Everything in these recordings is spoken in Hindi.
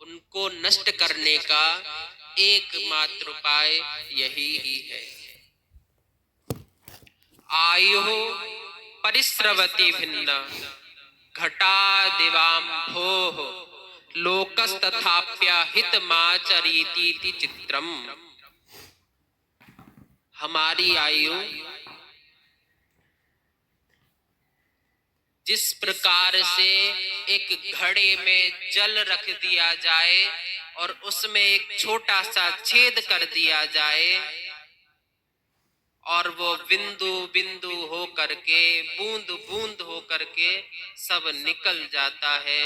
उनको नष्ट करने का एकमात्र उपाय यही ही है। आयुः परिस्रवति भिन्ना घटा दिवाम भोः लोकस्तथाप्य हितमाचरीति चित्रम। हमारी आयु जिस प्रकार से एक घड़े में जल रख दिया जाए और उसमें एक छोटा सा छेद कर दिया जाए और वो बिंदु बिंदु हो करके बूंद बूंद हो करके सब निकल जाता है,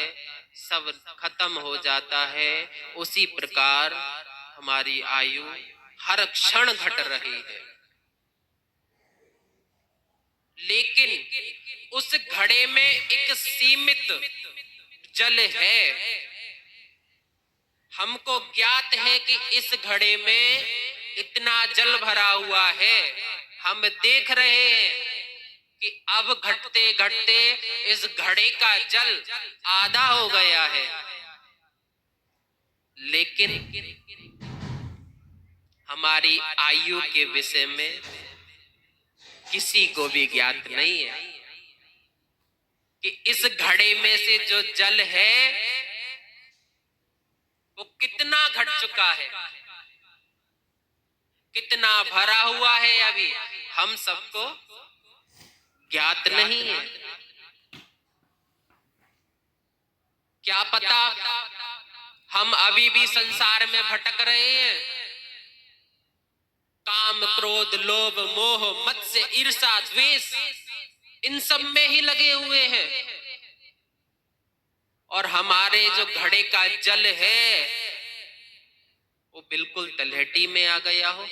सब खत्म हो जाता है, उसी प्रकार हमारी आयु हर क्षण घट रही है। लेकिन उस घड़े में एक सीमित जल है। हमको ज्ञात है कि इस घड़े में इतना जल भरा हुआ है। हम देख रहे हैं कि अब घटते घटते इस घड़े का जल आधा हो गया है, लेकिन हमारी आयु के विषय में किसी को भी ज्ञात नहीं है कि इस घड़े में से जो जल है वो कितना घट चुका है, कितना भरा हुआ है, अभी हम सबको ज्ञात नहीं है। क्या पता हम अभी भी संसार में भटक रहे हैं, काम क्रोध लोभ मोह मत्स्य ईर्षा द्वेष इन सब में ही लगे हुए हैं, और हमारे जो घड़े का जल है वो बिल्कुल तलहटी में आ गया हो।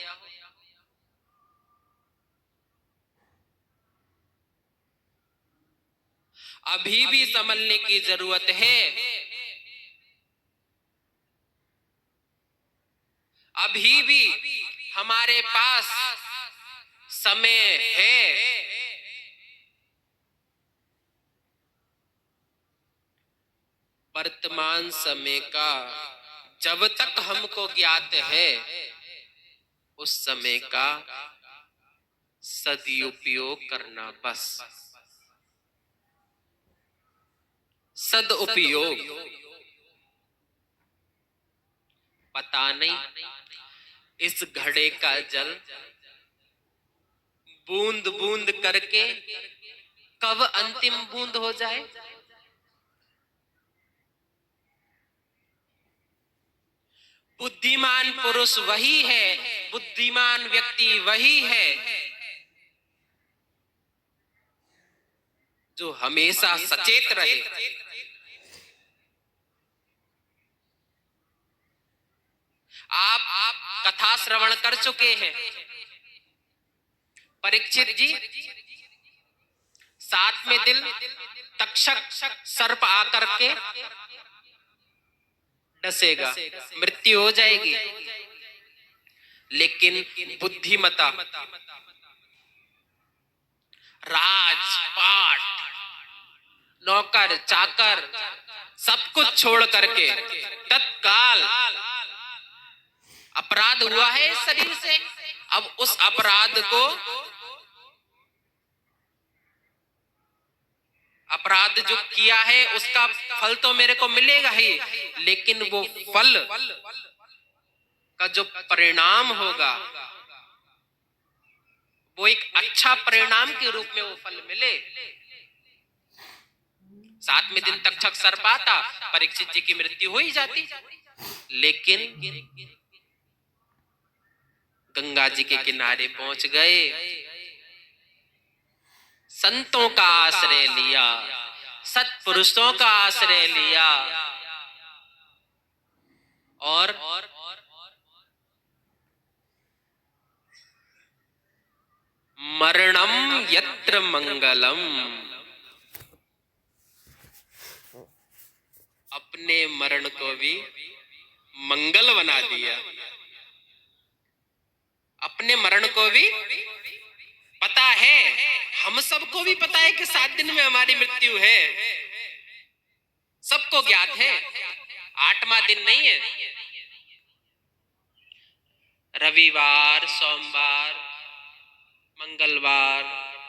अभी भी संभलने की जरूरत है। अभी भी हमारे पास समय है। वर्तमान समय का जब तक हमको ज्ञात है उस समय का सदुपयोग करना, बस सदुपयोग। पता नहीं इस घड़े का जल बूंद बूंद करके कब अंतिम बूंद हो जाए। बुद्धिमान पुरुष वही है, बुद्धिमान व्यक्ति वही है जो हमेशा सचेत रहे। आप कथा श्रवण कर चुके हैं। परीक्षित जी, 7वें दिन तक्षक सर्प आकर के डसेगा, मृत्यु हो जाएगी। लेकिन बुद्धिमता राजपाट नौकर चाकर सब कुछ छोड़ करके तत्काल अपराध हुआ है इस शरीर से, अब उस अपराध को, अपराध जो किया है उसका फल तो मेरे को मिलेगा ही, लेकिन वो फल का जो परिणाम होगा वो एक अच्छा परिणाम के रूप में वो फल मिले। 7वें दिन तक्षक सर्प आता, परीक्षित जी की मृत्यु हो ही जाती। लेकिन गंगा जी के किनारे पहुंच गए, संतों का आश्रय लिया, सत्पुरुषों का आश्रय लिया और मरणम यत्र मंगलम, अपने मरण को भी मंगल बना दिया। अपने मरण को भी पता है, हम सबको भी पता है कि 7 दिन में हमारी मृत्यु है, सबको ज्ञात है। 8वां दिन नहीं है। रविवार, सोमवार, मंगलवार,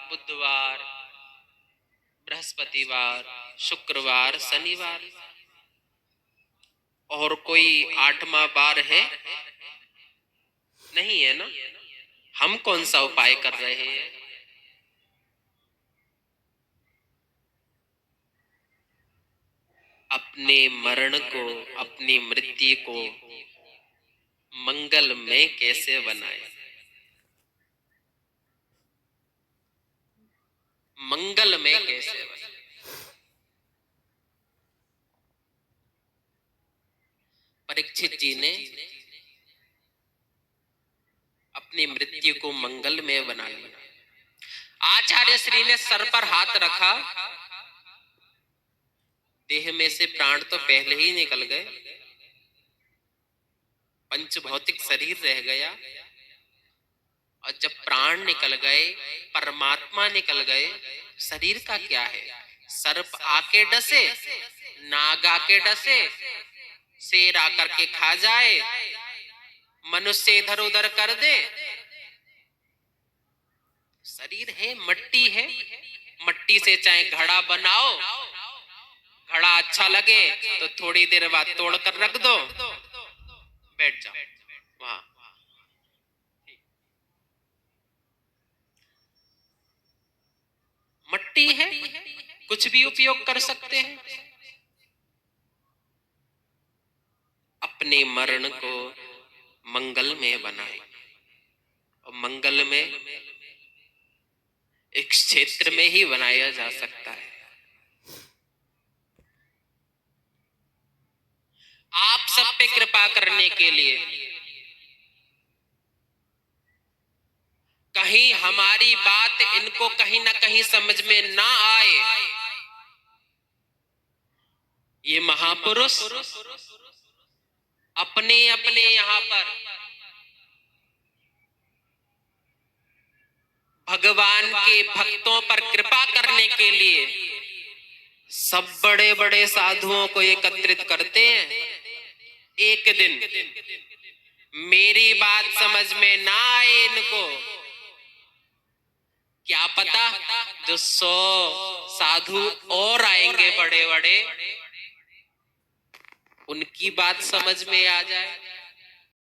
बुधवार, बृहस्पतिवार, शुक्रवार, शनिवार, और कोई 8वां बार है? नहीं है ना। हम कौन सा उपाय कर रहे हैं? अपने मरण को, अपनी मृत्यु को मंगल में कैसे बनाए? मंगल में कैसे बनाए? परीक्षित जी ने अपनी मृत्यु को मंगल में बना लिया। आचार्य श्री ने सर पर हाथ रखा, देह में से प्राण तो पहले ही निकल गए, पंच भौतिक शरीर रह गया, और जब प्राण निकल गए, परमात्मा निकल गए, शरीर का क्या है? सर्प आके डसे, नाग आके डसे, शेर आकर के खा जाए, मनुष्य इधर उधर कर दे, शरीर है, मट्टी है। मट्टी से चाहे घड़ा बनाओ, घड़ा अच्छा लगे तो थोड़ी देर बाद तोड़ कर रख दो, बैठ जाओ वहां। मट्टी है, कुछ भी उपयोग कर सकते हैं। अपने मरण को मंगल में बनाए, और मंगल में एक क्षेत्र में ही बनाया जा सकता है। आप सब पे कृपा करने के लिए, कहीं हमारी बात इनको कहीं ना कहीं समझ में ना आए, ये महापुरुष अपने अपने यहाँ पर भगवान के भक्तों पर कृपा करने के लिए सब बड़े बड़े साधुओं को एकत्रित करते हैं। एक दिन मेरी बात समझ में ना आए इनको, क्या पता जो 100 साधु और आएंगे बड़े बड़े, उनकी बात समझ में आ जाए।